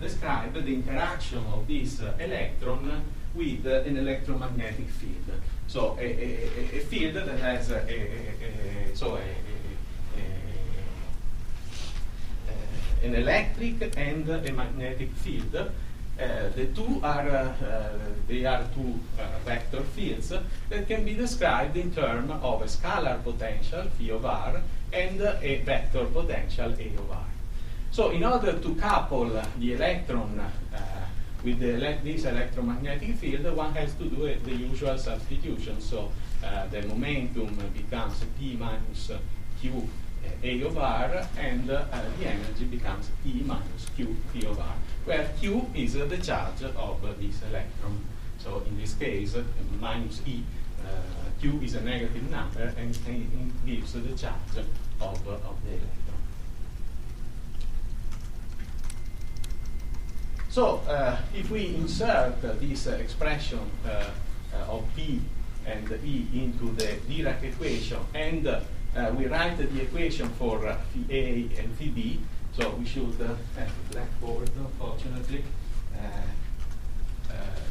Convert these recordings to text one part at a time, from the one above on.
describe the interaction of this electron with an electromagnetic field. So a field that has an electric and a magnetic field. The two are two vector fields that can be described in terms of a scalar potential phi of r and a vector potential a of r. So in order to couple the electron with this electromagnetic field, one has to do the usual substitution. So the momentum becomes P minus Q A of r, and the energy becomes E minus Q P of r, where Q is the charge of this electron. So in this case, minus E, Q is a negative number and gives the charge of the electron. So if we insert this expression of P and E into the Dirac equation, and we write the equation for phi A and phi B, so we should have a blackboard, unfortunately.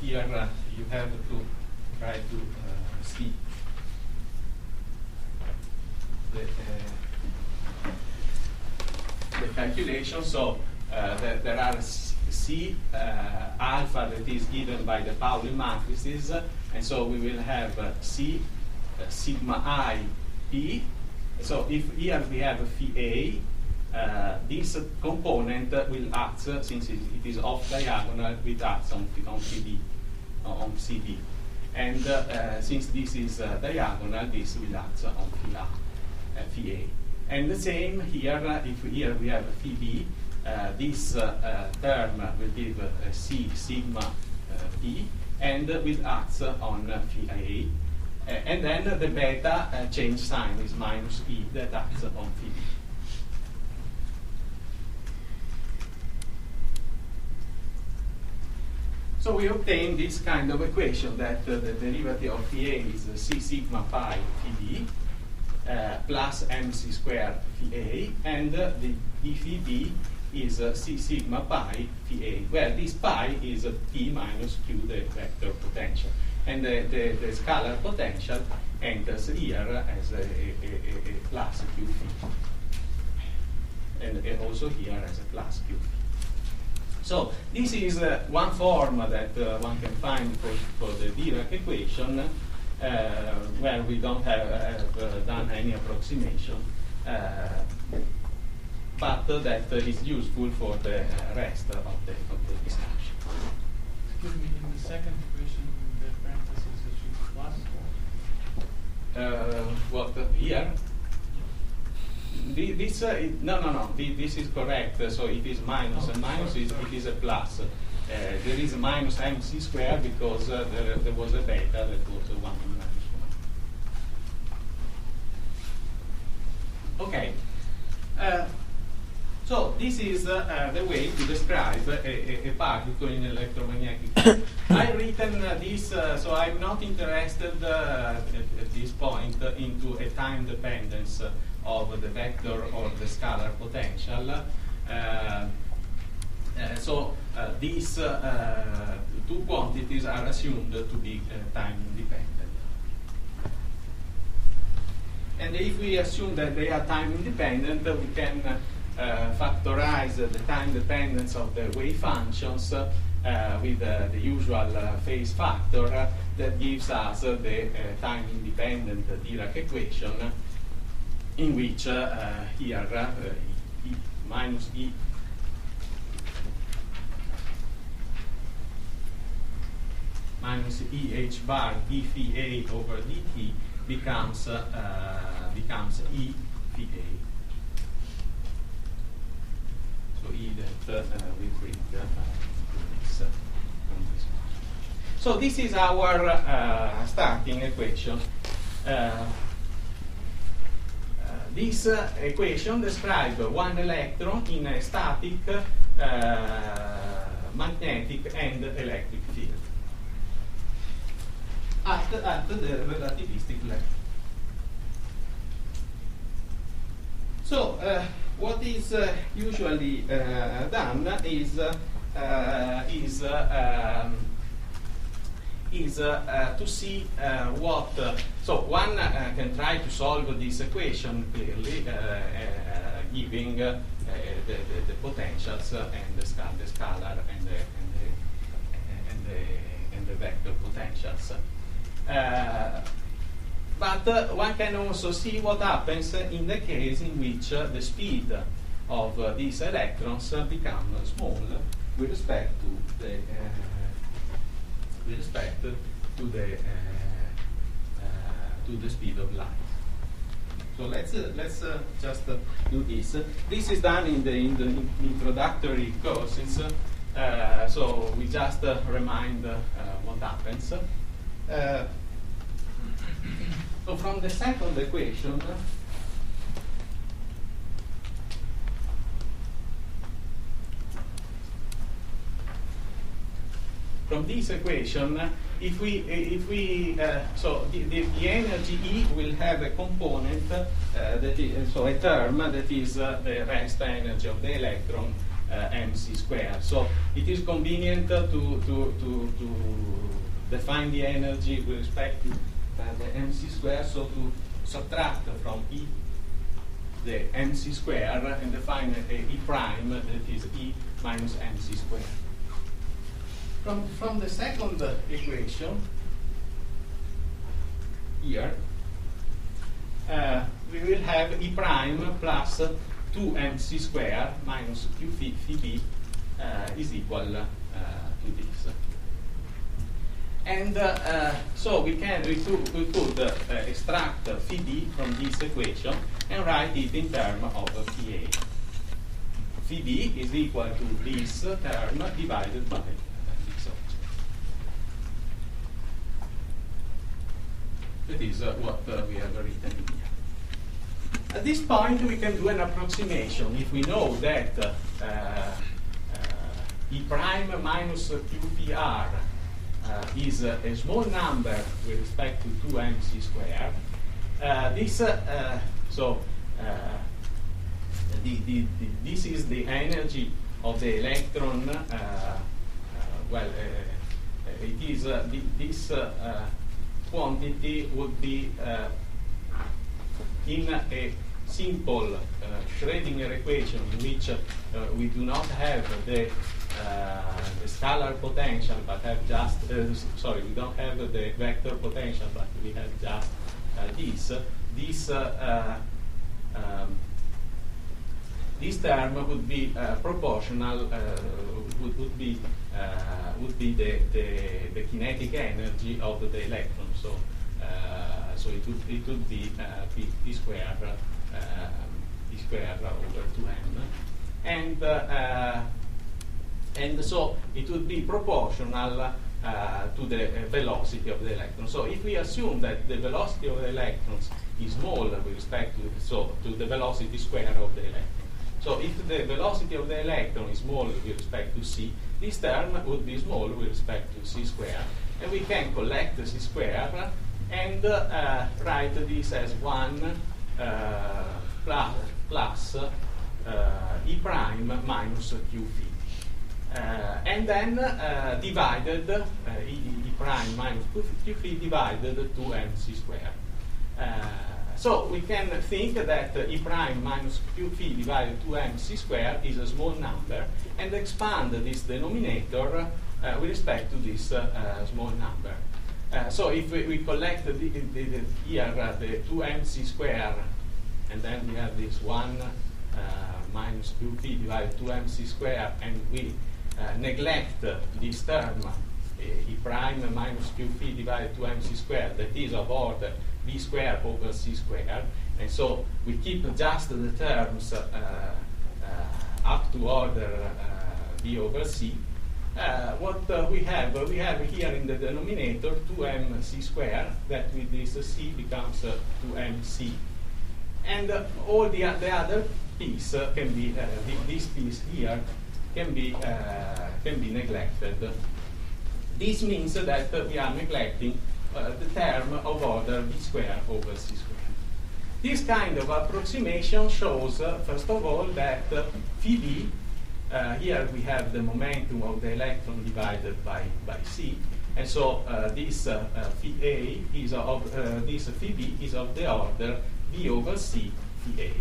Here you have to try to see the calculation. So there are C alpha that is given by the Pauli matrices, and so we will have C sigma I P. So if here we have phi A, this component will act, since it is off diagonal, it acts on phi B, on CD. And since this is diagonal, this will act on phi A. And the same here, if here we have phi B, this term will give C sigma P, and will act on phi A. And then the beta change sign is minus E that acts on phi B. So we obtain this kind of equation that the derivative of phi A is C sigma pi phi B plus mc squared phi A, and the d phi B is C sigma pi phi A, where this pi is P minus Q, the vector potential. And the scalar potential enters here as a plus Q phi, and also here as a plus Q phi. So this is one form that one can find for the Dirac equation, where we don't have done any approximation, but that is useful for the rest of the discussion. Excuse me, in the second equation, the parentheses should plus? What here? This no. This is correct. So it is minus, and minus it is a plus. There is a minus mc squared because there was a beta that was 1 minus 1. Okay. So this is the way to describe a particle in electromagnetic field. I've written this, so I'm not interested at this point into a time dependence of the vector or the scalar potential. So these two quantities are assumed to be time independent. And if we assume that they are time independent, we can factorize the time dependence of the wave functions with the usual phase factor that gives us the time independent Dirac equation, in which here E minus E minus EH bar d phi A over dt becomes E phi A. So E that we bring this. So this is our starting equation. This equation describes one electron in a static, magnetic, and electric field at the relativistic level. So what is usually done is to see what. So one can try to solve this equation clearly, giving the potentials and the scalar and the vector potentials. But one can also see what happens in the case in which the speed of these electrons become small with respect to the speed of light. So let's just do this. This is done in the introductory courses. So we just remind what happens. So from the second equation, from this equation, if we so the energy E will have a component that is, so a term that is the rest energy of the electron, mc squared. So it is convenient to define the energy with respect to the mc squared, so to subtract from E the mc squared and define a E prime that is E minus mc squared. From the second equation here, we will have E prime plus 2mc squared minus q phi b is equal to this. And so we could extract phi d from this equation and write it in terms of Pa. Phi d is equal to this term divided by this object. That is what we have written here. At this point, we can do an approximation. If we know that E prime minus q phi r is a small number with respect to 2mc squared. This is the energy of the electron. It is this quantity would be in a simple Schrödinger equation in which we do not have the scalar potential, but have just we don't have the vector potential, but we have just this term would be proportional, would be the kinetic energy of the electron. So it would be p squared over 2m, and so it would be proportional to the velocity of the electron. So if we assume that the velocity of the electrons is small with respect to the velocity square of the electron. So if the velocity of the electron is small with respect to c, this term would be small with respect to c squared, and we can collect the c squared and write this as 1 plus E prime minus q phi. And then divided E prime minus q phi divided 2mc squared. So we can think that E prime minus q phi divided 2mc squared is a small number, and expand this denominator with respect to this small number. So if we collect here the 2mc squared, and then we have this 1 minus q phi divided 2mc squared, and we neglect this term E prime minus q phi divided 2mc squared, that is of order b squared over c squared, and so we keep just the terms up to order b over c. What we have here in the denominator 2mc squared, that with this c becomes 2mc, and all the other piece can be this piece here can be neglected. This means that we are neglecting the term of order b squared over c squared. This kind of approximation shows, first of all, that phi b, here we have the momentum of the electron divided by c, and so this phi a is of this phi b is of the order v over c phi a.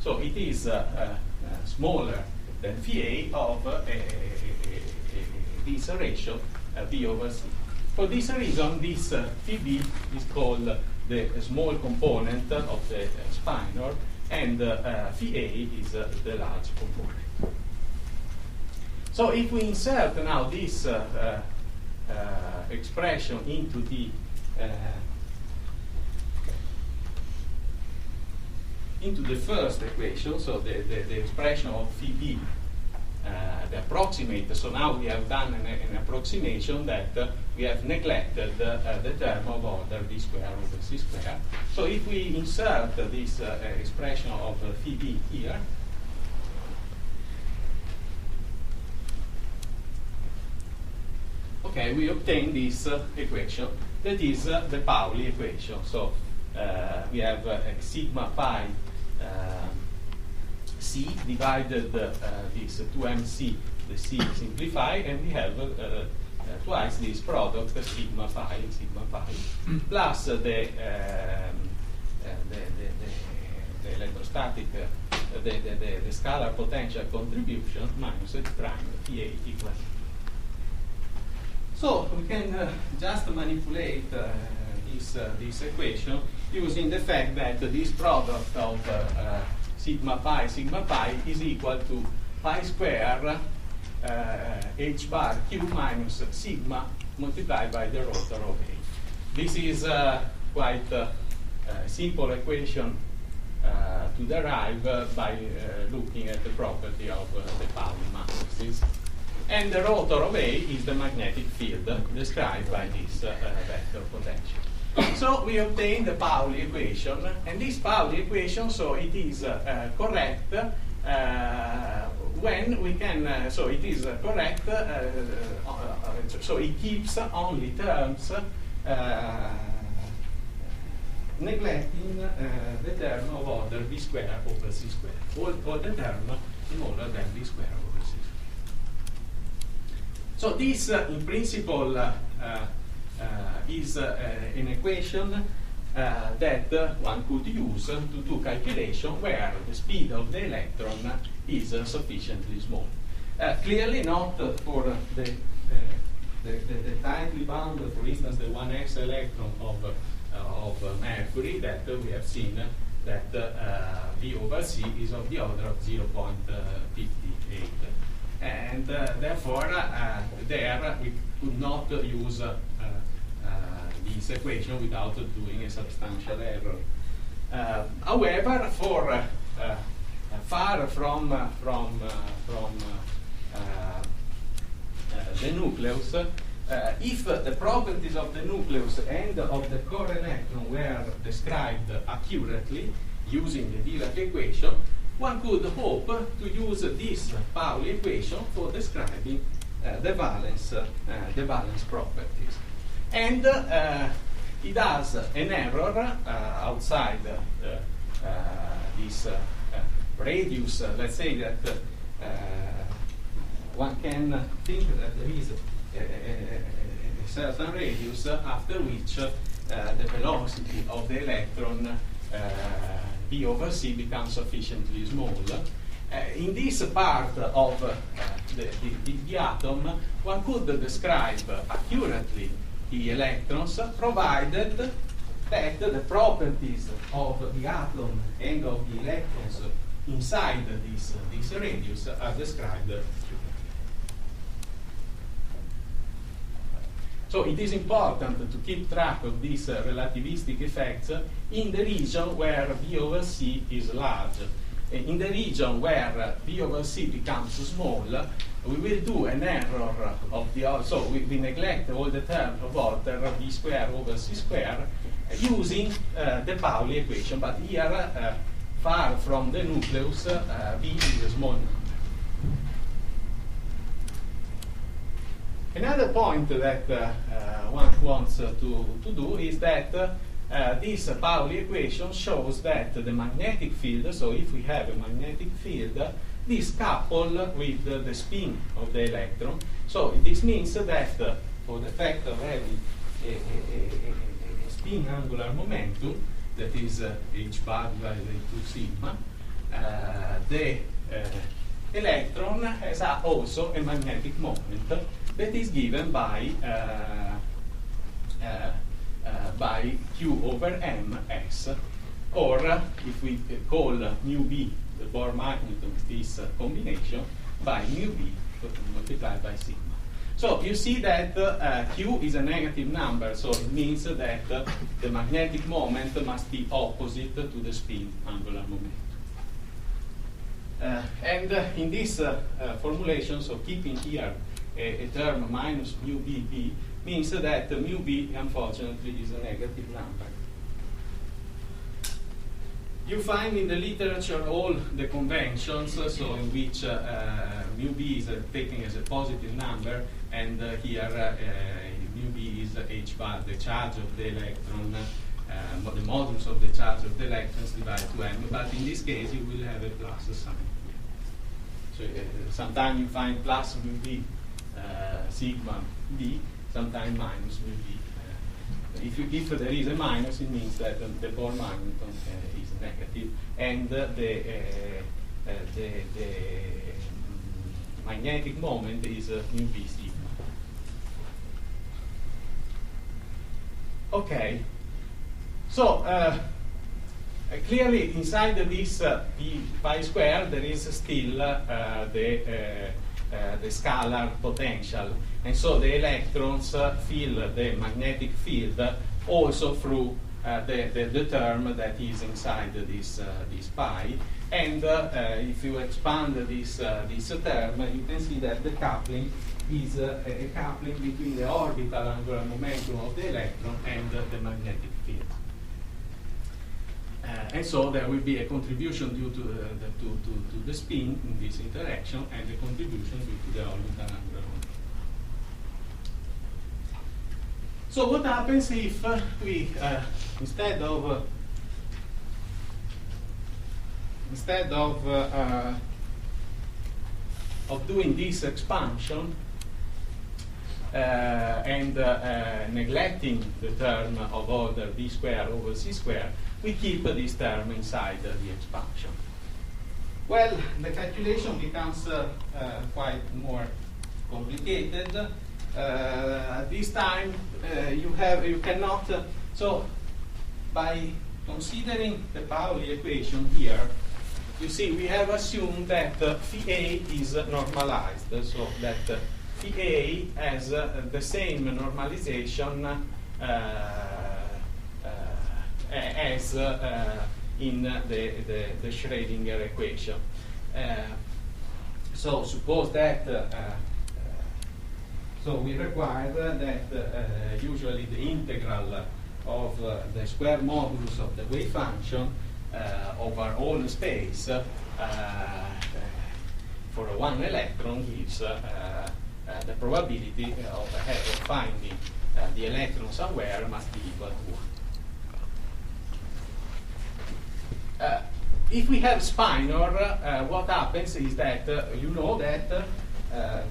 So it is smaller than phi a of this ratio v over c. For this reason, this phi b is called the small component of the spinor, and phi a is the large component. So if we insert now this expression into the first equation, so the expression of phi b, the approximate, so now we have done an approximation that we have neglected the term of order v square over c square. So if we insert this expression of phi b here, okay, we obtain this equation that is the Pauli equation. So we have sigma pi c divided this 2mc, the c simplified, and we have twice this product sigma pi plus the electrostatic, the scalar potential contribution minus h prime phi a equal. So we can just manipulate this equation using the fact that this product of sigma pi is equal to pi square h bar q minus sigma multiplied by the rotor of A. This is quite a simple equation to derive by looking at the property of the Pauli matrices. And the rotor of A is the magnetic field described by this vector potential. So we obtain the Pauli equation, and this Pauli equation, so it is correct when we can, so it is correct, so it keeps only terms neglecting the term of order v square over c square, all the term smaller than v square over c square. So this, in principle, is an equation that one could use to do calculation where the speed of the electron is sufficiently small. Clearly not for the tightly bound, for instance, the 1s electron of mercury that we have seen that V over C is of the order of 0.58. And therefore, there we could not use this equation without doing a substantial error. However, for far from the nucleus, if the properties of the nucleus and of the core electron were described accurately using the Dirac equation, one could hope to use this Pauli equation for describing the valence properties. And it has an error outside this radius. Let's say that one can think that there is a certain radius after which the velocity of the electron V over C becomes sufficiently small. In this part of the atom, one could describe accurately the electrons, provided that the properties of the atom and of the electrons inside this radius are described. So it is important to keep track of these relativistic effects in the region where V over C is large. In the region where V over C becomes small, we will do an error of the, so we neglect all the terms of order V square over C square using the Pauli equation, but here far from the nucleus, V is a small number. Another point that one wants to do is that this Pauli equation shows that the magnetic field, so if we have a magnetic field, this couple with the spin of the electron. So this means that for the fact of having a spin angular momentum, that is h bar divided by 2 sigma, the electron has also a magnetic moment that is given by Q over m s, or if we call mu b the Bohr magneton, this combination, by mu b multiplied by sigma. So you see that Q is a negative number, so it means that the magnetic moment must be opposite to the spin angular momentum. And in this formulation, so keeping here a term minus mu b b means that mu b, unfortunately, is a negative number. You find in the literature all the conventions, so in which mu b is taken as a positive number, and here mu b is h bar, the charge of the electron, the modulus of the charge of the electrons divided to m, but in this case you will have a plus sign. So sometimes you find plus mu b sigma b, sometimes minus mu b. If there is a minus, it means that the Bohr magneton is negative, and the magnetic moment is mu b sigma. Okay, so clearly inside this p pi square there is still the scalar potential, and so the electrons feel the magnetic field also through the term that is inside this pi. And if you expand this term, you can see that the coupling is a coupling between the orbital angular momentum of the electron and the magnetic field. And so there will be a contribution due to the spin in this interaction, and a contribution due to the orbital angular momentum. So what happens if we, instead of doing this expansion and neglecting the term of order b square over c square, we keep this term inside the expansion? Well, the calculation becomes quite more complicated. At this time, you cannot. So, by considering the Pauli equation here, you see we have assumed that phi A is normalized, so that phi A has the same normalization as in the Schrödinger equation. So suppose that so we require that usually the integral of the square modulus of the wave function over all the space for one electron gives the probability of finding the electron somewhere must be equal to 1. If we have spinor, what happens is that you know that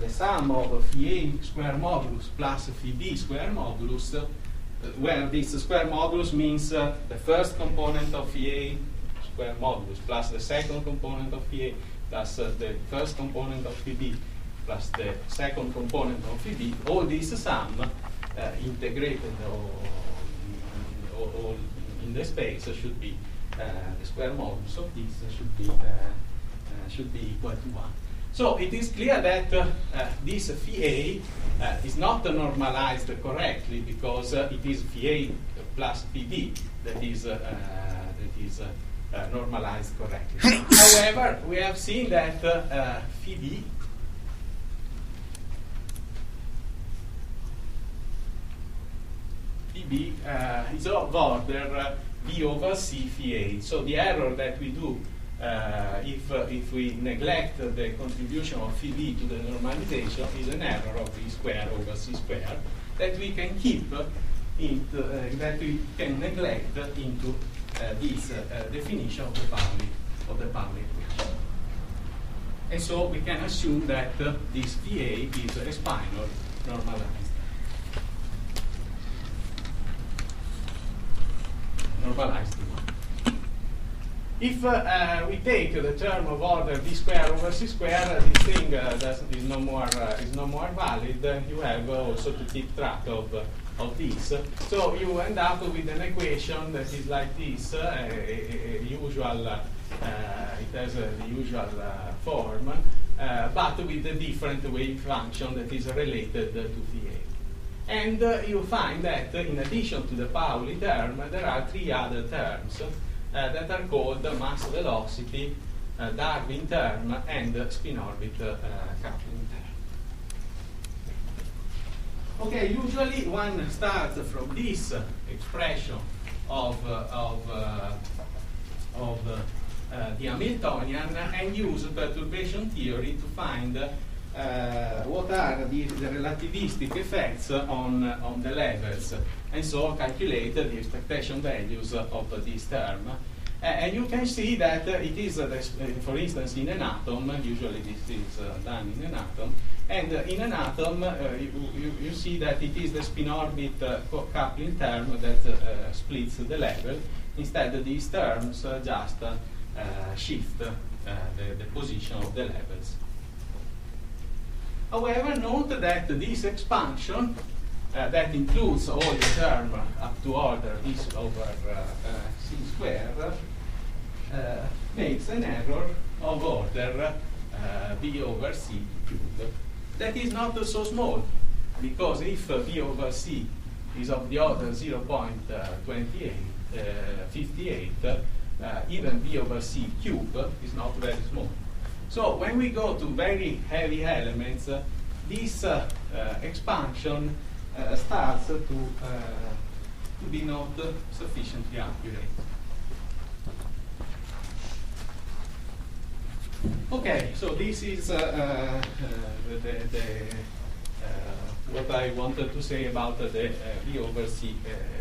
the sum of phi A square modulus plus phi B square modulus, where this square modulus means the first component of phi A square modulus plus the second component of phi A plus the first component of phi B plus the second component of phi B, all this sum integrated or in the space should be the square modulus of this should be equal to 1. So it is clear that this phi A is not normalized correctly, because it is phi A plus phi B that is normalized correctly. However, we have seen that phi B is of order B over C phi A. So the error that we do if we neglect the contribution of phi B to the normalization is an error of B square over C square that we can keep that we can neglect into this definition of the Pauli equation. And so we can assume that this VA is a spinor normalized. If we take the term of order d square over c square, this thing is no more valid. You have also to keep track of this. So you end up with an equation that is like this, usual. It has the usual form, but with a different wave function that is related to VA. And you find that in addition to the Pauli term, there are three other terms that are called mass velocity, Darwin term, and spin-orbit coupling term. Okay, usually one starts from this expression of the Hamiltonian and use perturbation theory to find what are the relativistic effects on the levels, and so calculate the expectation values of this term. And you can see that it is, for instance, in an atom, usually this is done in an atom, and in an atom you see that it is the spin-orbit coupling term that splits the level. Instead, these terms just shift the position of the levels. However, note that this expansion that includes all the terms up to order this over c square makes an error of order b over c cubed. That is not so small, because if b over c is of the order 0.58, even b over c cube is not very small. So when we go to very heavy elements, this expansion starts to be not sufficiently accurate. Okay, so this is what I wanted to say about the B over C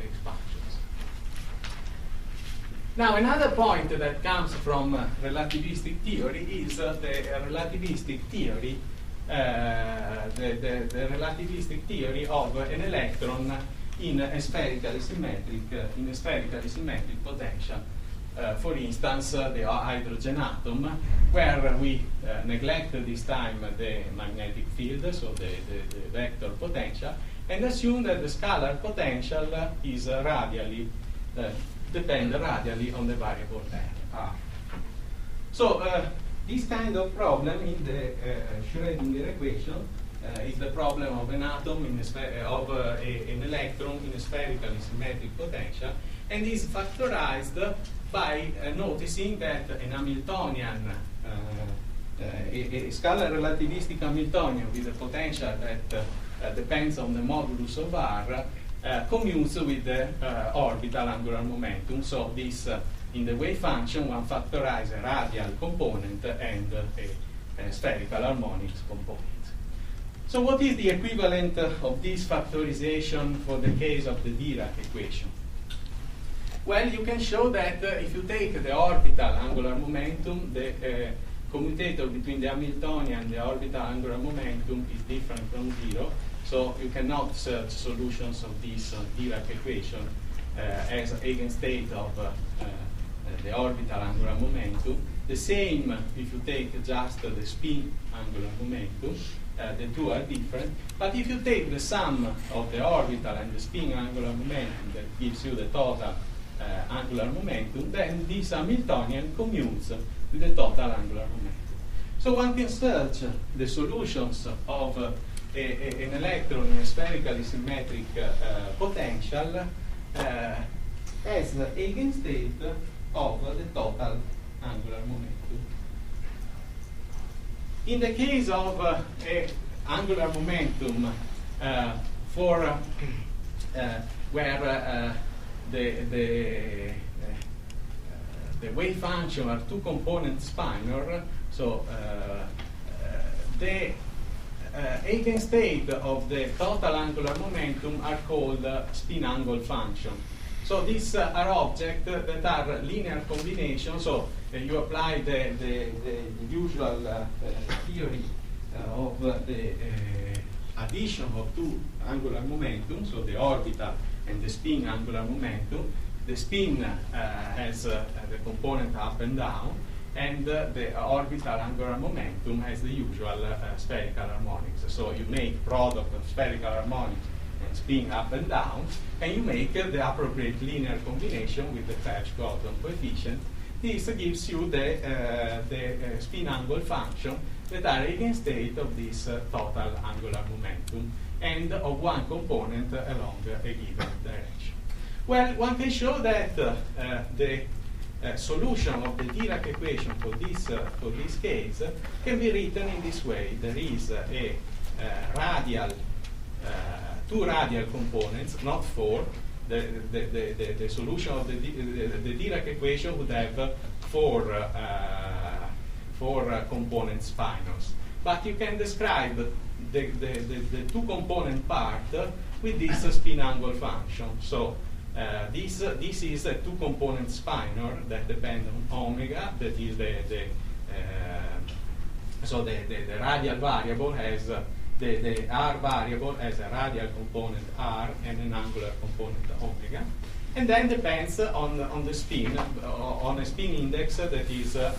expansions. Now, another point that comes from relativistic theory is the relativistic theory, the relativistic theory of an electron in a spherically symmetric potential. For instance, the hydrogen atom, where we neglect this time the magnetic field, so the vector potential, and assume that the scalar potential is radially depend radially on the variable R. So this kind of problem in the Schrödinger equation is the problem of an atom in an electron in a spherically symmetric potential, and is factorized by noticing that an Hamiltonian, a scalar relativistic Hamiltonian with a potential that depends on the modulus of R, commutes with the orbital angular momentum. So this, in the wave function, one factorizes a radial component and a spherical harmonics component. So what is the equivalent of this factorization for the case of the Dirac equation? Well, you can show that if you take the orbital angular momentum, the commutator between the Hamiltonian and the orbital angular momentum is different from zero. So you cannot search solutions of this Dirac equation as eigenstate of the orbital angular momentum. The same if you take just the spin angular momentum. The two are different. But if you take the sum of the orbital and the spin angular momentum, that gives you the total angular momentum, then this Hamiltonian commutes with the total angular momentum. So one can search the solutions of an electron in a spherically symmetric potential as the eigenstate of the total angular momentum. In the case of angular momentum for where the wave function are two-component spinor, so the eigenstate of the total angular momentum are called spin angle function. So these are objects that are linear combinations. So you apply the usual theory of the addition of two angular momentum, so the orbital and the spin angular momentum. The spin has the component up and down, and the orbital angular momentum has the usual spherical harmonics. So you make product of spherical harmonics and spin up and down, and you make the appropriate linear combination with the Page-Gordon coefficient. This gives you the spin angle function that are eigenstate of this total angular momentum and of one component along a given direction. Well, one can show that the solution of the Dirac equation for this case can be written in this way. There is a radial, two radial components, not four. The solution of the Dirac equation would have four component spinors. But you can describe the two component part with this spin angle function. So this is a two component spinor that depend on omega, that is the radial variable has the R variable has a radial component R and an angular component omega, and then depends on the spin, on a spin index that is 1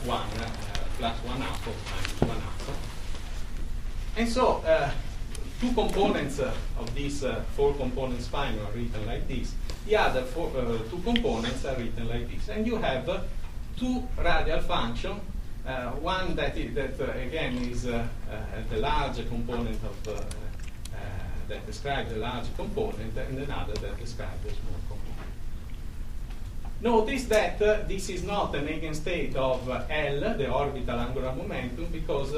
plus 1 half or minus 1 half. And so two components of this four component spinor are written like this. The other two components are written like this, and you have two radial functions. One that again is the large component of that describes the large component, and another that describes the small component. Notice that this is not an eigenstate of L, the orbital angular momentum, because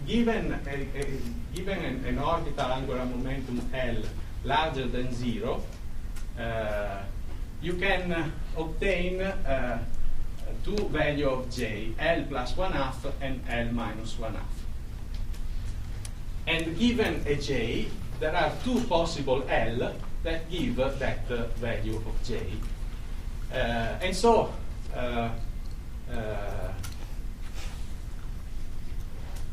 given an orbital angular momentum L larger than 0, you can obtain two values of J, L plus 1 half and L minus 1 half. And given a J, there are two possible L that give that value of J. And so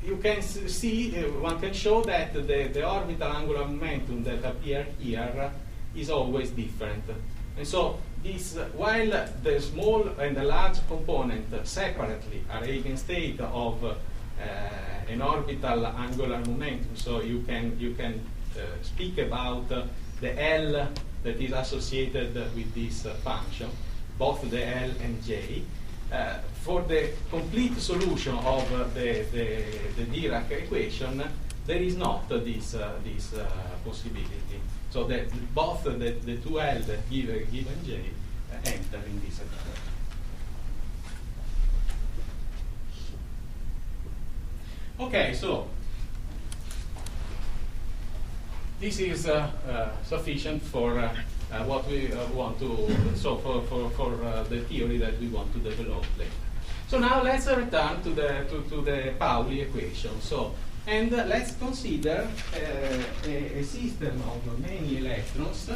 you can see, one can show that the orbital angular momentum that appear here is always different. And so this, while the small and the large component separately are eigenstate of an orbital angular momentum, so you can speak about the L that is associated with this function, both the L and J. For the complete solution of the Dirac equation, there is not this possibility. So that both the two L that give a given J enter in this expression. Okay, so this is sufficient for what we want to, so for the theory that we want to develop later. So now let's return to the Pauli equation. So, and let's consider a system of many electrons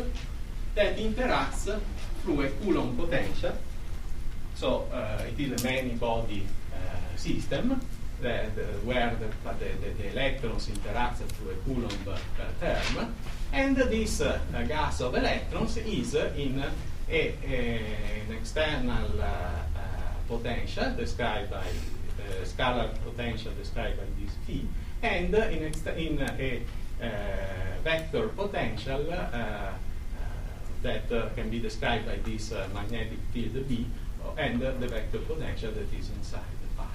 that interacts through a Coulomb potential. So it is a many-body system where the electrons interact through a Coulomb term, and this gas of electrons is in an external potential described by scalar potential described by this phi, and in a vector potential that can be described by this magnetic field B, and the vector potential that is inside the pi.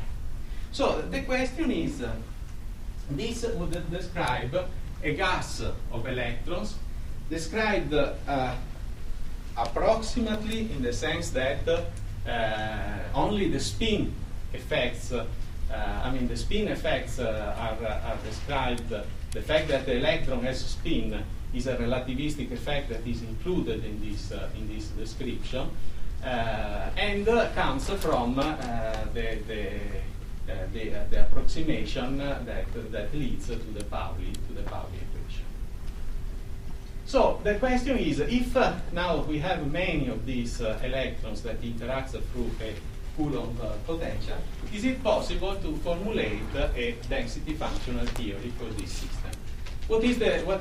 So the question is, this would describe a gas of electrons described approximately in the sense that only the spin effects, the spin effects are described. The fact that the electron has spin is a relativistic effect that is included in this description, and comes from the the approximation that leads to the Pauli equation. So the question is, if now we have many of these electrons that interact through a Coulomb potential, is it possible to formulate a density functional theory for this system? What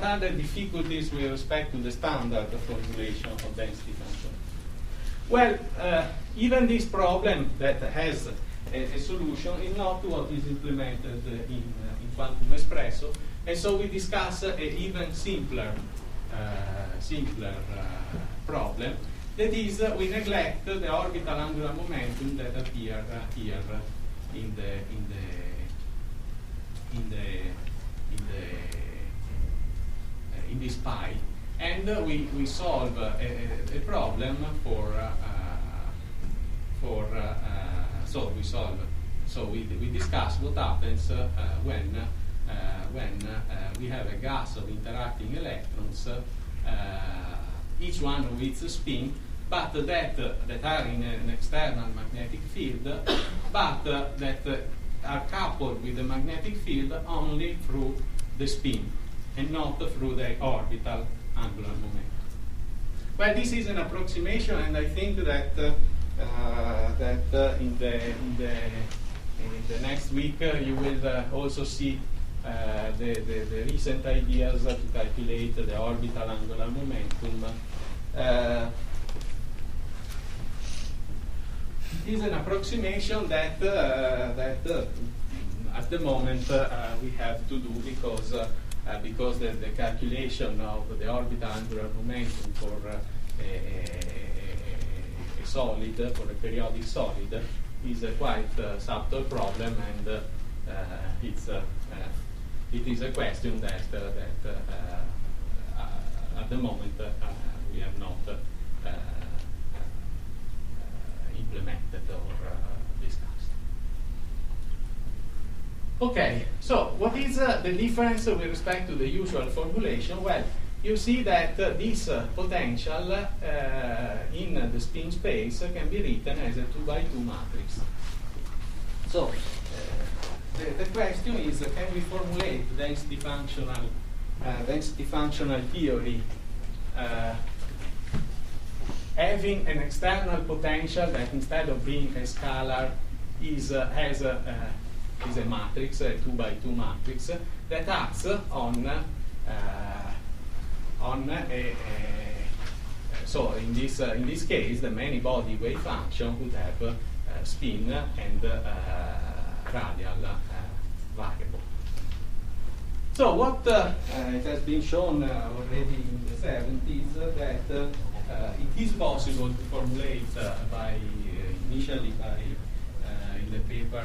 are the difficulties with respect to the standard formulation of density function? Well, even this problem that has a solution is not what is implemented in quantum espresso, and so we discuss an even simpler problem. That is, we neglect the orbital angular momentum that appear here in this pi, and we solve a problem so we discuss what happens when we have a gas of interacting electrons, each one with its spin, but that are in an external magnetic field, but that are coupled with the magnetic field only through the spin and not through the orbital angular momentum. Well, this is an approximation, and I think that in the next week you will also see the recent ideas to calculate the orbital angular momentum. It is an approximation that at the moment we have to do because the calculation of the orbital angular momentum for a solid, for a periodic solid, is a quite subtle problem, and it is a question that at the moment we have not implemented or discussed. Okay, so what is the difference with respect to the usual formulation? Well, you see that this potential in the spin space can be written as a 2x2 matrix. So the question is, can we formulate density functional theory having an external potential that, instead of being a scalar, is a matrix, a 2x2 matrix, that acts on a so in this case the many body wave function would have spin and radial variable. So what it has been shown already in the 70s that it is possible to formulate initially in the paper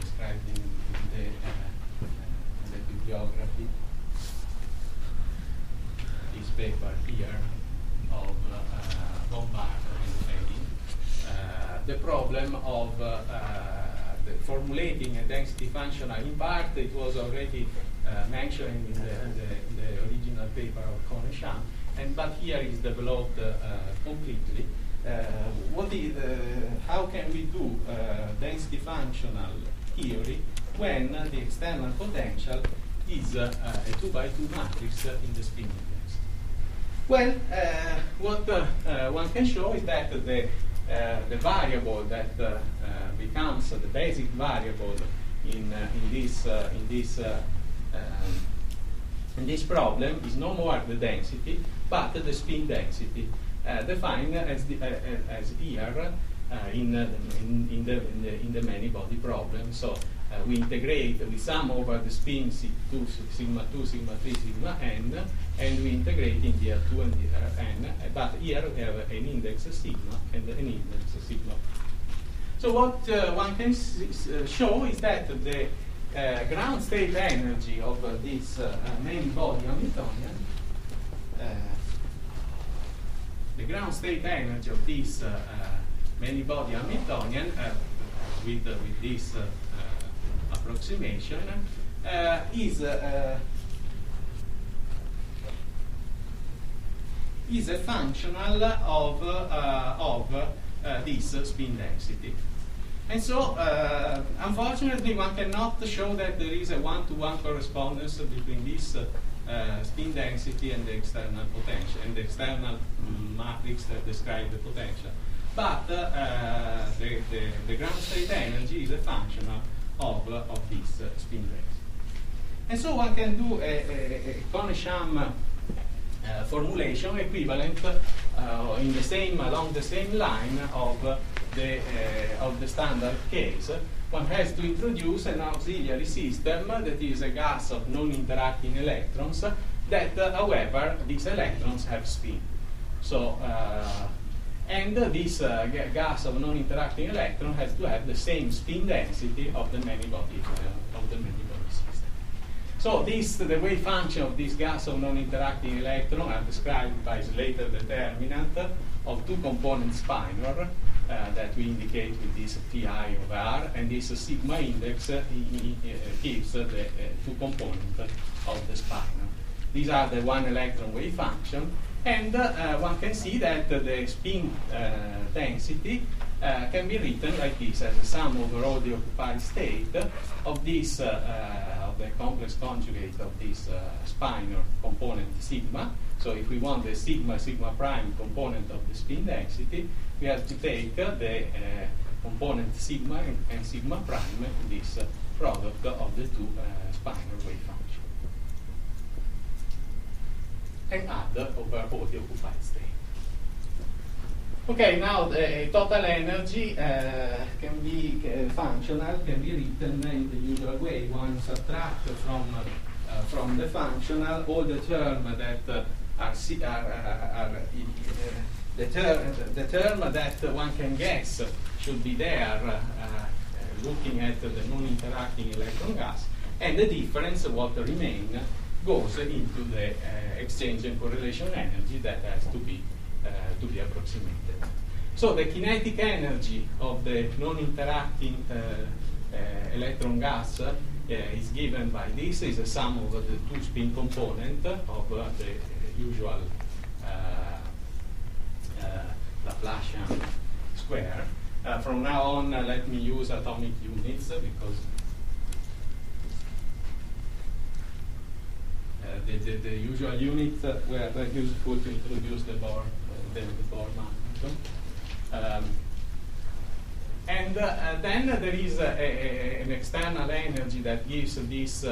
described in the bibliography, this paper here of Bombard and Eddy, the problem of formulating a density functional. In part, it was already mentioned in the original paper of Kohn-Sham, but here is developed completely. How can we do density functional theory when the external potential is a 2x2 matrix in the spin index? Well, what one can show is that the variable that becomes the basic variable in this problem is no more the density, but the spin density, defined as here in the many body problem. So we integrate, we sum over the spin sigma 2, sigma 3, sigma n, and we integrate in the 2 and the n. But here we have an index sigma and an index sigma. So what one can show is that the ground state energy of this many body Hamiltonian, the ground state energy of this many body Hamiltonian with this approximation is a functional of this spin density. And so, unfortunately, one cannot show that there is a one-to-one correspondence between this spin density and the external potential, and the external matrix that describes the potential. But the ground state energy is a function of this spin density. And so one can do a Kohn-Sham formulation equivalent in the same, along the same line of the standard case. One has to introduce an auxiliary system that is a gas of non-interacting electrons that, however, these electrons have spin. So, and this gas of non-interacting electron has to have the same spin density of the many-body system. So the wave function of this gas of non-interacting electron are described by Slater determinant of two-component spinor that we indicate with this Ti over R, and this sigma index gives the two-component of the spinor. These are the one-electron wave function, and one can see that the spin density can be written like this, as a sum over all the occupied state of this of the complex conjugate of this spinor component sigma. So if we want the sigma prime component of the spin density, we have to take the component sigma and sigma prime in this product of the two spinor wave functions, and add over all the occupied state. Okay, now the total energy can be functional, can be written in the usual way. One subtract from the functional all the terms that the term that one can guess should be there looking at the non-interacting electron gas, and the difference, what remains, goes into the exchange and correlation energy that has to be approximated. So the kinetic energy of the non-interacting electron gas is given by this, is a sum of the two spin component of the usual Laplacian square. From now on, let me use atomic units because the usual units were useful to introduce the Bohr magnetism. And then there is an external energy that gives this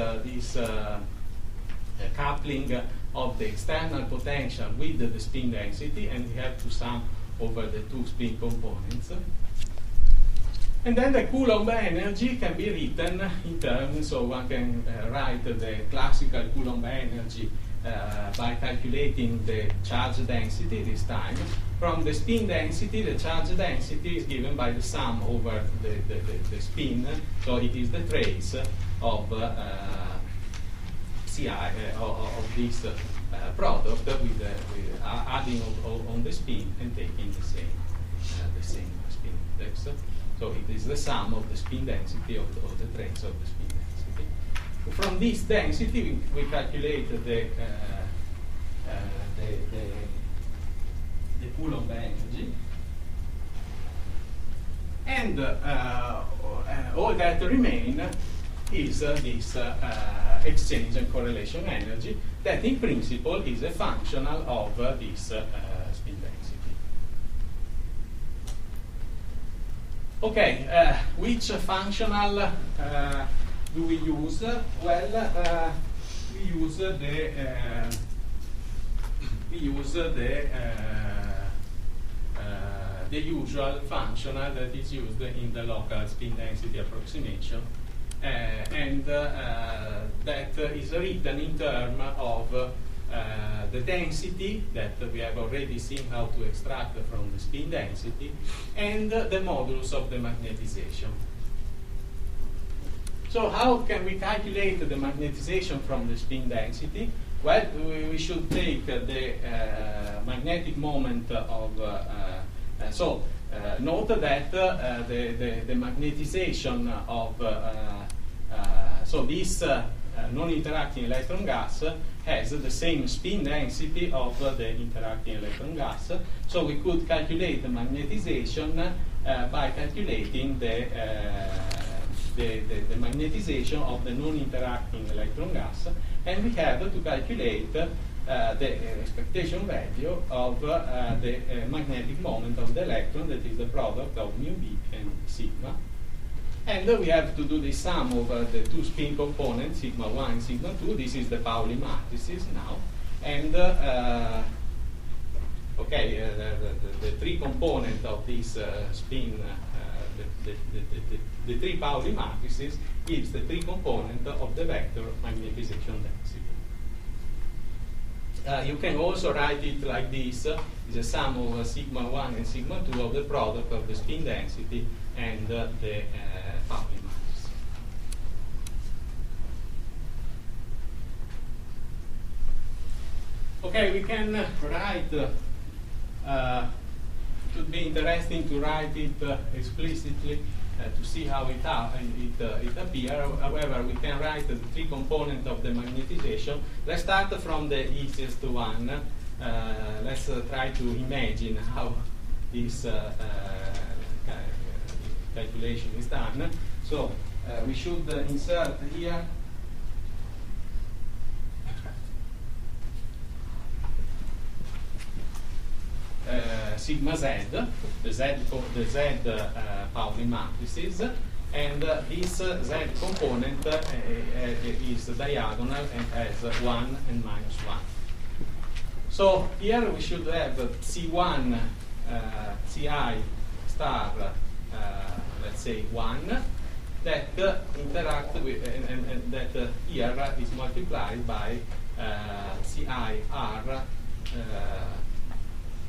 coupling of the external potential with the spin density, and we have to sum over the two spin components. And then the Coulomb energy can be written in terms, so one can write the classical Coulomb energy by calculating the charge density this time. From the spin density, the charge density is given by the sum over the spin, so it is the trace of Ci of this product with adding on the spin and taking the same spin index. So it is the sum of the spin density of the trace of the spin density. From this density, we calculate the Coulomb energy, and all that remain is this exchange and correlation energy that in principle is a functional of this spin density. Okay, which functional do we use? Well, we use the usual functional that is used in the local spin density approximation, and that is written in terms of the density that we have already seen how to extract from the spin density, and the modulus of the magnetization. So how can we calculate the magnetization from the spin density? Well, we should take the magnetic moment of note that the magnetization of so this non-interacting electron gas has the same spin density of the interacting electron gas. So we could calculate the magnetization by calculating the magnetization of the non-interacting electron gas, and we have to calculate the expectation value of the magnetic moment of the electron, that is the product of mu b and sigma. And we have to do the sum of the two spin components, sigma 1 and sigma 2. This is the Pauli matrices now. And the three components of this spin, the three Pauli matrices gives the three components of the vector magnetization density. You can also write it like this: is a sum of sigma 1 and sigma 2 of the product of the spin density and the Pauli matrix. Okay, we can write. It would be interesting to write it explicitly to see how it appears. However, we can write the three components of the magnetization. Let's start from the easiest one. Let's try to imagine how this calculation is done. So we should insert here sigma z, the z Pauli matrices, and this z component is diagonal and has 1 and minus 1. So here we should have C1, Ci star, let's say 1, that interact with, and that here is multiplied by Ci r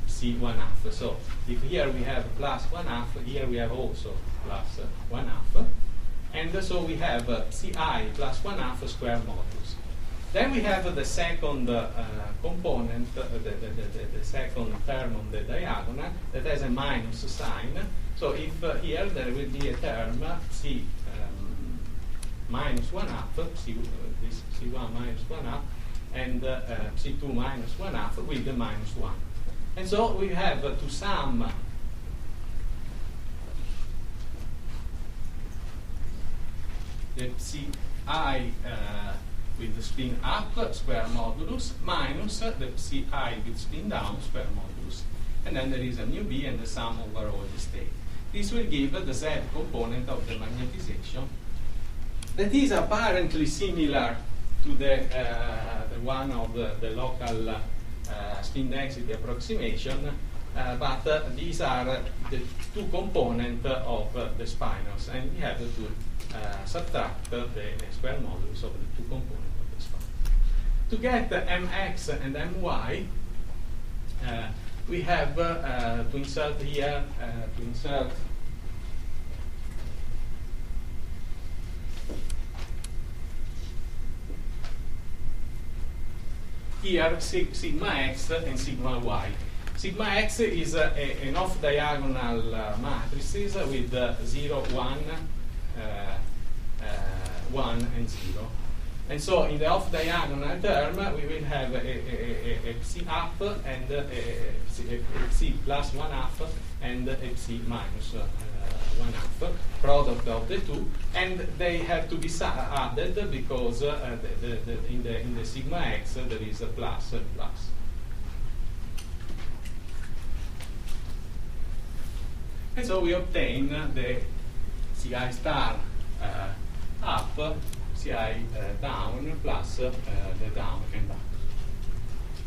C1 half. So if here we have plus 1 half, here we have also plus 1 half. And so we have Ci plus 1 half square modulus. Then we have the second component, the second term on the diagonal that has a minus sign. So if here there will be a term C minus 1 half, this C1 minus 1 half, and C2 minus 1 half with the minus 1. And so we have to sum the Ci with the spin up square modulus minus the Ci with spin down square modulus. And then there is a mu b and the sum over all the state. This will give the z component of the magnetization that is apparently similar to the one of the local spin density approximation, but these are the two components of the spinors, and we have to subtract the square modulus of the two components of the spinor. To get mx and my, we have to insert here, here sigma x and sigma y. Sigma x is an off-diagonal matrices with 0, 1, 1, and 0. And so in the off-diagonal term, we will have a psi up and a psi plus 1 half and a psi minus 1 half, product of the two, and they have to be added because in the sigma x there is a plus plus. And so we obtain the Ci star up, Ci down plus the down and up.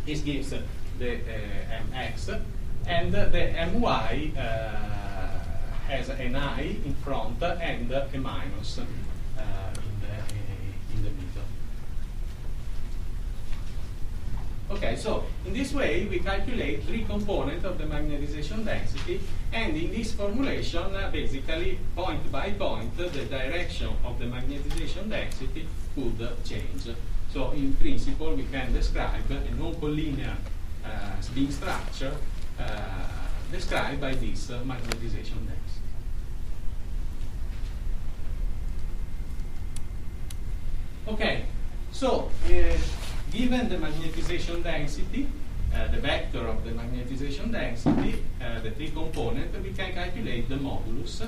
This gives the mx, and the my has an I in front and a minus in the middle. Okay, so in this way we calculate three components of the magnetization density, and in this formulation, basically point by point, the direction of the magnetization density could change. So in principle, we can describe a non-collinear spin structure described by this magnetization density. Okay, So, given the magnetization density, the vector of the magnetization density, the three components, we can calculate the modulus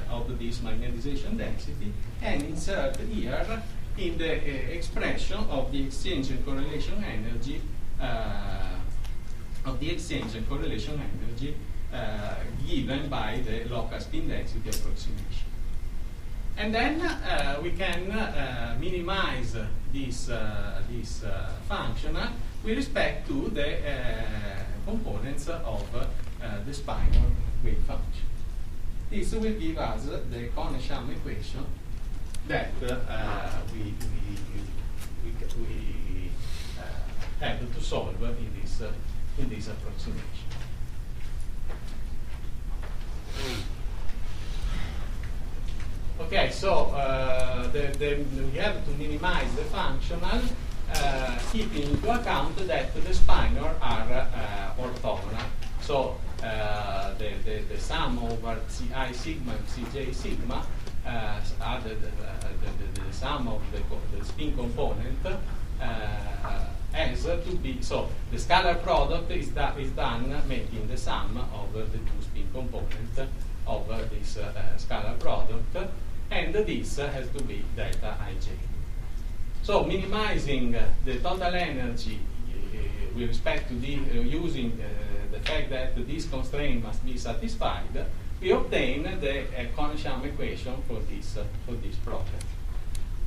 of this magnetization density and insert here in the expression of the exchange and correlation energy given by the local spin density approximation. And then we can minimize this functional with respect to the components of the spinor wave function. This will give us the Kohn-Sham equation that we have to solve in this approximation. Okay, so we have to minimize the functional, keeping into account that the spinor are orthogonal. So the sum over Ci sigma and Cj sigma, the sum of the spin component has to be, so the scalar product is done making the sum of the two spin components of this scalar product, and this has to be delta ij. So minimizing the total energy with respect to using the fact that this constraint must be satisfied, we obtain the Kohn-Sham equation for this problem.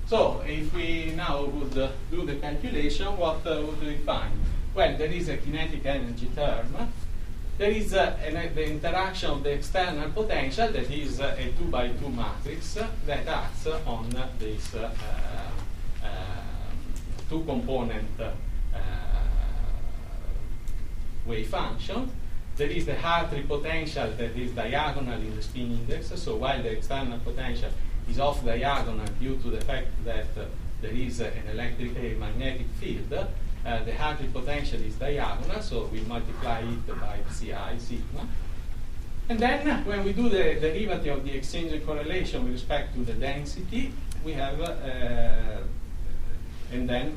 So if we now would do the calculation, what would we find? Well, there is a kinetic energy term. There is the interaction of the external potential, that is a 2x2 matrix that acts on this two-component wave function. There is the Hartree potential that is diagonal in the spin index. So while the external potential is off diagonal due to the fact that there is a magnetic field, the Hartree potential is diagonal, so we multiply it by Ci sigma. And then when we do the derivative of the exchange and correlation with respect to the density, we have and then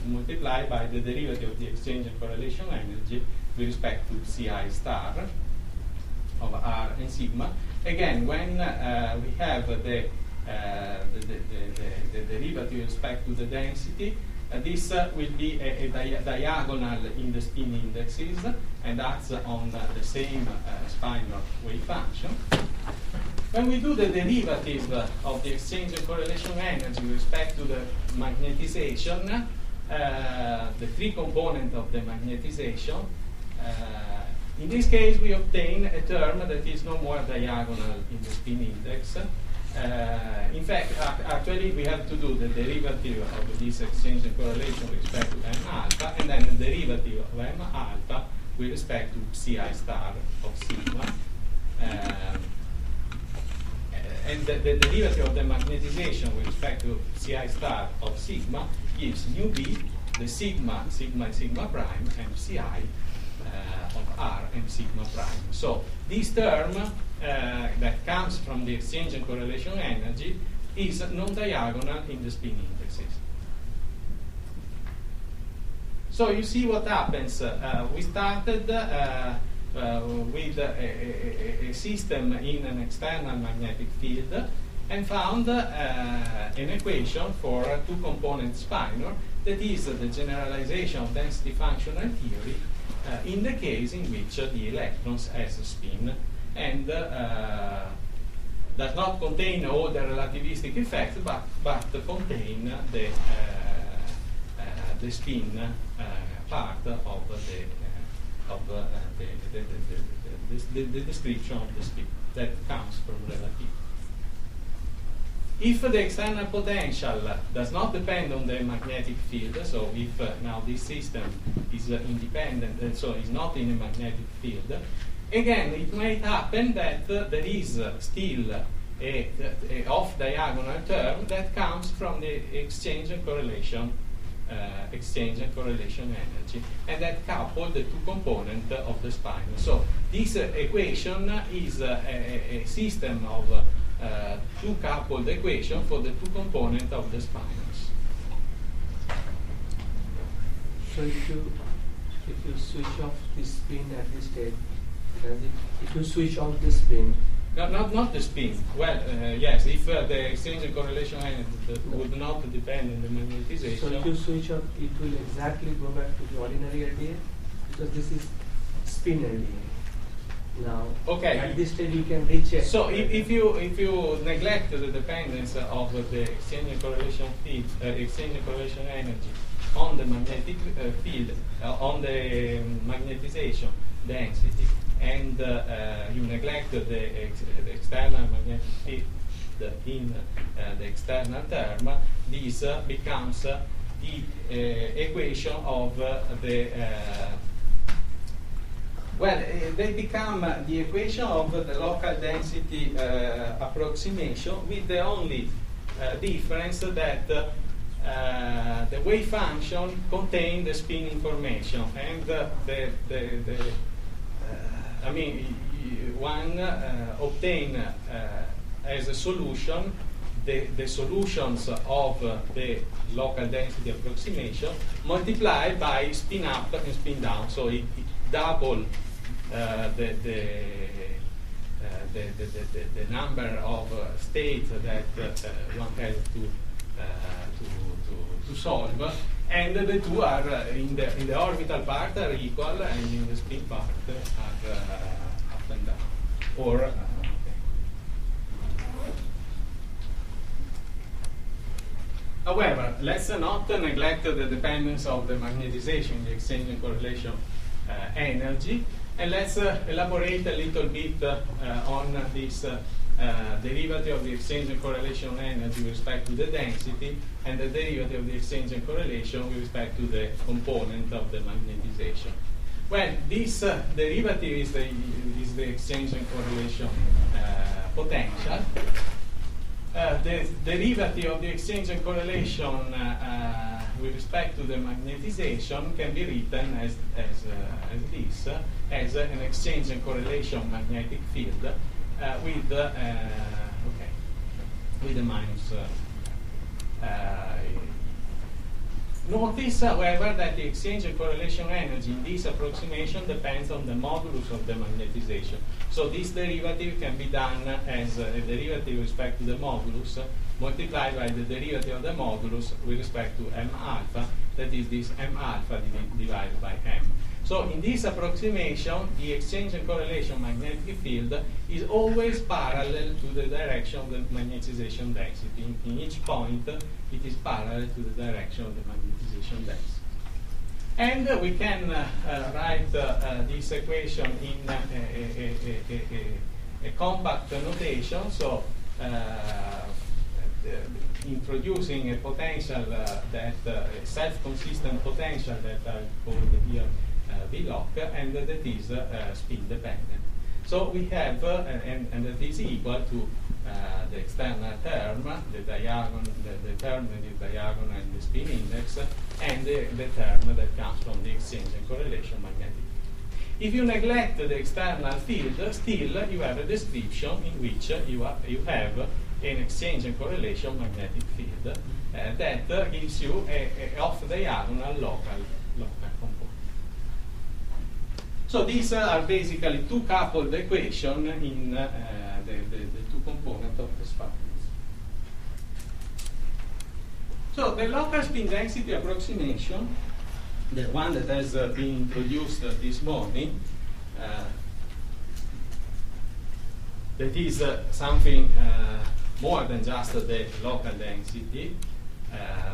multiply by the derivative of the exchange and correlation energy with respect to Ci star of R and sigma. Again, when we have the derivative with respect to the density, this will be a diagonal in the spin indexes and acts on the same spinor wave function. When we do the derivative of the exchange and correlation energy with respect to the magnetization, the three components of the magnetization, in this case we obtain a term that is no more diagonal in the spin index. In fact, actually we have to do the derivative of this exchange and correlation with respect to M alpha, and then the derivative of M alpha with respect to Ci star of sigma. And the derivative of the magnetization with respect to Ci star of sigma gives nu b, the sigma prime, and Ci of R and sigma prime. So this term that comes from the exchange and correlation energy is non-diagonal in the spin indexes. So you see what happens. We started with a system in an external magnetic field and found an equation for a two-component spinor that is the generalization of density functional theory in the case in which the electrons has a spin and does not contain all the relativistic effects, but contain the spin part of the description of the spin that comes from relativity. If the external potential does not depend on the magnetic field, so if now this system is independent and so is not in a magnetic field, again it may happen that there is still a off-diagonal term that comes from the exchange and correlation energy, and that couple the two components of the spinor. So this equation is a system of two coupled equation for the two components of the spinors. So if you switch off the spin at this state, does it? If you switch off the spin. No, not the spin. Well, yes, if the exchange and correlation energy would not depend on the magnetization. So if you switch off, it will exactly go back to the ordinary LDA, because this is spin LDA. Now, okay. At this stage you can recheck. So if you neglect the dependence of the exchange and correlation field, exchange and correlation energy on the magnetic field, on the magnetization density, and you neglect the external magnetic field in the external term, this becomes the equation of the they become the equation of the local density approximation, with the only difference that the wave function contains the spin information, and I mean, one obtain as a solution the solutions of the local density approximation multiplied by spin up and spin down. So it double the number of states that one has to solve, and the two are in the orbital part are equal, and in the spin part are up and down. Or however, let's not neglect the dependence of the magnetization, the exchange and correlation energy, and let's elaborate a little bit on this derivative of the exchange and correlation energy with respect to the density, and the derivative of the exchange and correlation with respect to the component of the magnetization. Well, this derivative is the exchange and correlation potential. The derivative of the exchange and correlation with respect to the magnetization can be written as this, as an exchange and correlation magnetic field with a minus. Notice, however, that the exchange and correlation energy in this approximation depends on the modulus of the magnetization. So this derivative can be done as a derivative with respect to the modulus multiplied by the derivative of the modulus with respect to m alpha, that is this m alpha divided by m. So in this approximation, the exchange and correlation magnetic field is always parallel to the direction of the magnetization density. In each point, it is parallel to the direction of the magnetization density. And we can write this equation in a compact notation, so introducing a potential that self-consistent potential that I called here V-lock, and that is spin dependent. So we have, and that is equal to the external term, the diagonal, the term that is diagonal and the spin index, and the term that comes from the exchange and correlation magnetic field. If you neglect the external field, still you have a description in which you have an exchange and correlation magnetic field that gives you a off-diagonal local component. So these are basically two coupled equations in the two components of the spin. So the local spin density approximation, the one that has been introduced this morning, that is something more than just the local density,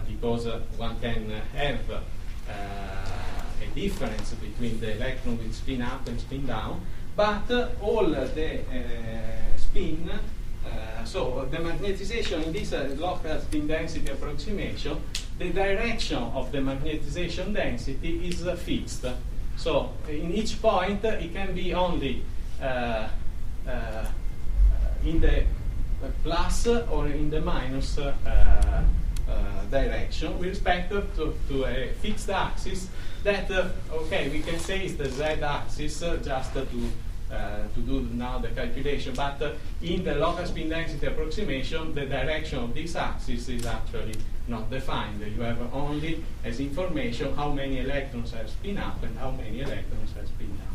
because one can have a difference between the electron with spin up and spin down, but all the spin, so the magnetization in this local spin density approximation, the direction of the magnetization density is fixed. So in each point it can be only in the plus or in the minus direction with respect to a fixed axis that, okay, we can say is the z-axis, just to to do now the calculation, but in the local spin density approximation, the direction of this axis is actually not defined. You have only as information how many electrons have spin up and how many electrons have spin down.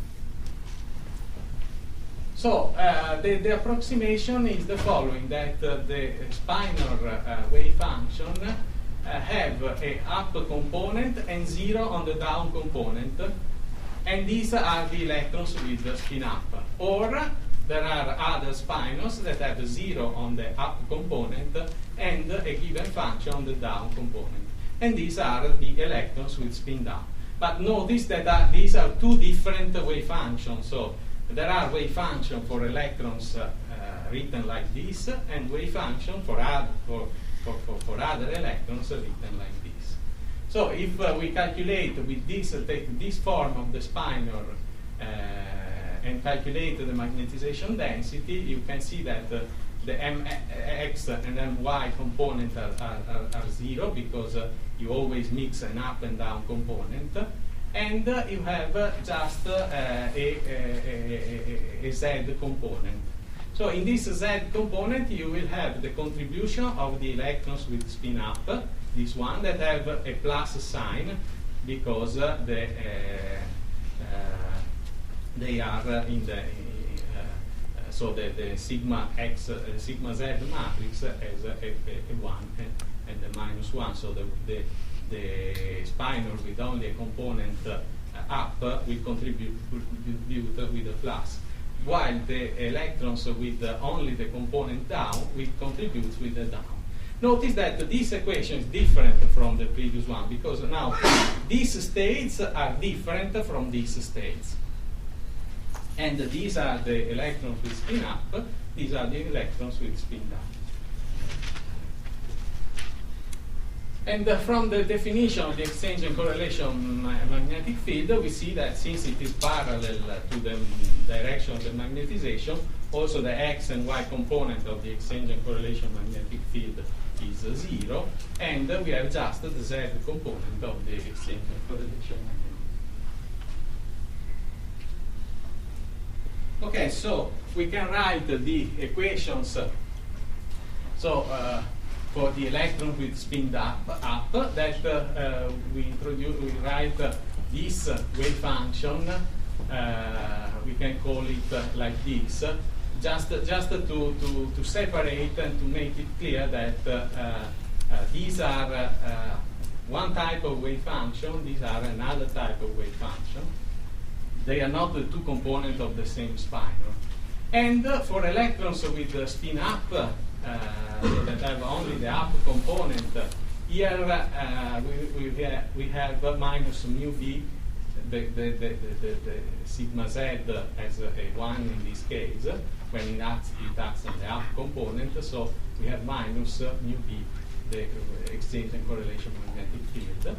So the approximation is the following, that the spinor wave function have a up component and 0 on the down component, and these are the electrons with the spin up. Or there are other spinors that have 0 on the up component and a given function on the down component, and these are the electrons with spin down. But notice that these are two different wave functions. So there are wave function for electrons written like this, and wave function for other electrons written like this. So if we calculate with this, take this form of the spinor and calculate the magnetization density, you can see that the mx and my component are 0, because you always mix an up and down component, and you have just a z component. So in this z component you will have the contribution of the electrons with spin up, this one that have a plus sign, because they are in the so the sigma x sigma z matrix has a 1 and a -1. So the spinor with only a component up will contribute with a plus, while the electrons with only the component down will contribute with the down. Notice that this equation is different from the previous one, because now these states are different from these states. And these are the electrons with spin up, these are the electrons with spin down. And from the definition of the exchange and correlation magnetic field, we see that since it is parallel to the direction of the magnetization, also the x and y component of the exchange and correlation magnetic field is 0, and we have just the z component of the exchange and correlation magnetic field. Okay, so we can write the equations. For the electron with spin up that we write this wave function. We can call it like this, just to separate and to make it clear that these are one type of wave function, these are another type of wave function. They are not the two components of the same spinor. And for electrons with the spin up, that have only the up component, here we have minus mu b, the sigma z as a 1 in this case, when it acts on the up component, so we have minus mu b, the exchange and correlation magnetic field.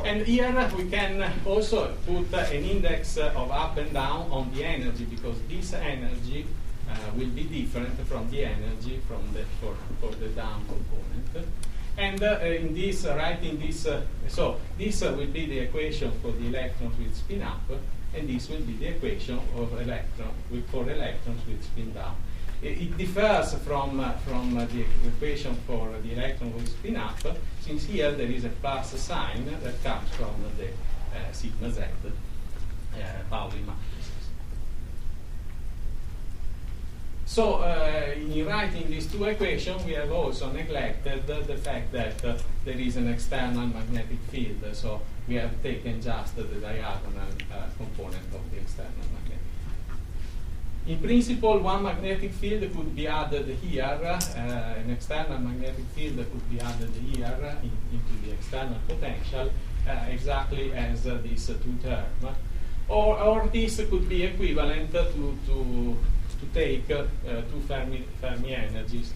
And here we can also put an index of up and down on the energy, because this energy will be different from the energy for the down component. And in this, writing this, so this will be the equation for the electrons with spin up, and this will be the equation of for electrons with spin down. It differs from the equation for the electron with spin up, since here there is a plus sign that comes from the sigma z Pauli matrices. So in writing these two equations, we have also neglected the fact that there is an external magnetic field. So we have taken just the diagonal component of the external magnetic field. In principle, one magnetic field could be added here, an external magnetic field could be added here into the external potential, exactly as these two terms. Or this could be equivalent to take two Fermi energies,